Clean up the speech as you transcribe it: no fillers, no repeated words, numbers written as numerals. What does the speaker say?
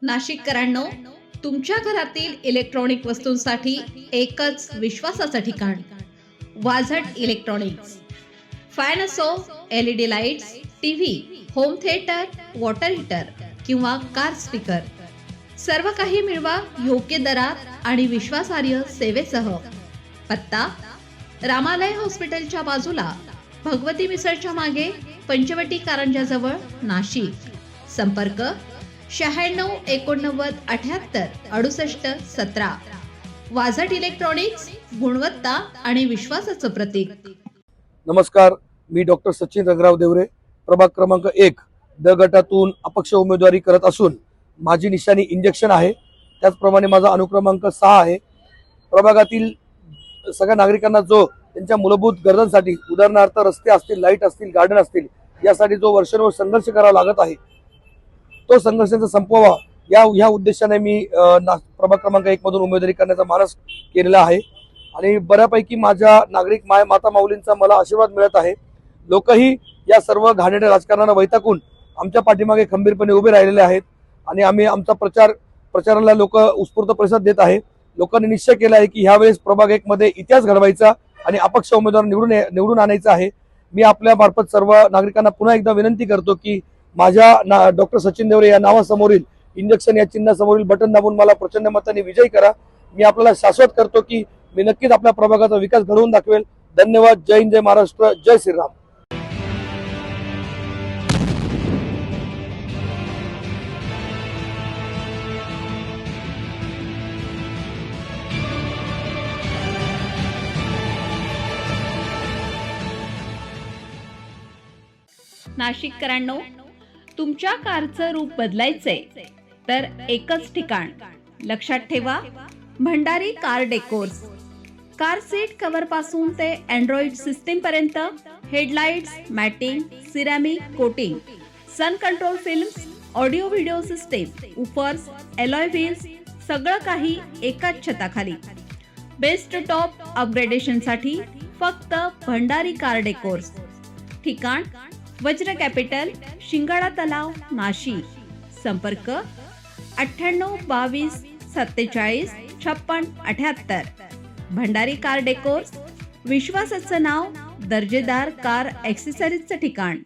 नाशिककरांनो, तुमच्या घरातील इलेक्ट्रॉनिक वस्तूंसाठी एकच विश्वासाचं ठिकाण, वाझट इलेक्ट्रॉनिक्स. फॅन असो, LED lights, TV, home theatre, water heater किंवा कार स्पीकर, सर्व काही मिळवा योग्य दरात आणि विश्वासार्ह सेवेसह. पत्ता: रामालय हॉस्पिटलच्या बाजूला, भगवती मिसळच्या मागे, पंचवटी कारंजाजवळ, नाशिक. संपर्क: 96 89 78 68 17. वाझट इलेक्ट्रॉनिक्स, गुणवत्ता आणि विश्वासाचं प्रतीक. नमस्कार, मी डॉक्टर सचिन रंगराव देवरे, प्रभाग क्रमांक 1 द गटातून अपक्ष उमेदवारी करत असून माझी निशाणी इंजेक्शन आहे. त्याचप्रमाणे माझा अनुक्रमांक 6 आहे. प्रभागातील सगळ्या नागरिकांना जो त्यांच्या मूलभूत गरजांसाठी, उदाहरणार्थ रस्ते असतील, लाईट असतील, गार्डन असतील, यासाठी जो वर्षानुवर्ष संघर्ष करावा लागत आहे, तो संघर्षाचा संपवावा या उद्देशाने मी प्रभाग क्रमांक 1 मधून उमेदवारी करण्याचा मानस केलेला आहे. आणि बऱ्यापैकी माझ्या नागरिक माता माऊलींचा मला आशीर्वाद मिळत आहे. लोकही या सर्व घाणेरड्या राजकारणाला वैतागून आमच्या पाठीमागे खंबीरपणे उभे राहिलेले आहेत आणि आम्ही आमचा प्रचाराला लोक उत्स्फूर्त प्रतिसाद देत आहे. लोकांनी निश्चय केला आहे की ह्यावेळेस प्रभाग 1 मध्ये इतिहास घडवायचा आणि अपक्ष उमेदवार निवडून आणायचा आहे. मी आपल्या मार्फत सर्व नागरिकांना पुन्हा एकदा विनंती करतो की माझ्या डॉक्टर सचिन देवरे या नावासमोरील इंजेक्शन या चिन्हासमोरील बटन दाबून मला प्रचंड मताने विजयी करा. मी आपल्याला शाश्वत करतो की मी नक्कीच आपल्या प्रभागाचा विकास घडवून दाखवेल. धन्यवाद. जय हिंद, जय महाराष्ट्र, जय श्रीराम. नाशिककरांनो, तुमच्या कारचं रूप बदलायचंय तर एकच ठिकाण. लक्षात ठेवा, Bhandari car decors. Car seat cover पासून ते अँड्रॉइड सिस्टीम पर्यंत, headlights, matting, ceramic coating, sun control films, audio video system, woofers, alloy wheels, सगळं काही एकाच छताखाली. बेस्ट टॉप अपग्रेडेशनसाठी फक्त भंडारी कार डेकोर्स. ठिकाण: वज्र कॅपिटल, शिंगाडा तलाव, नाशिक. संपर्क: 98 22 47 56 78. भंडारी कार डेकोर्स, विश्वासाचं नाव, दर्जेदार कार ॲक्सेसरीजचं ठिकाण.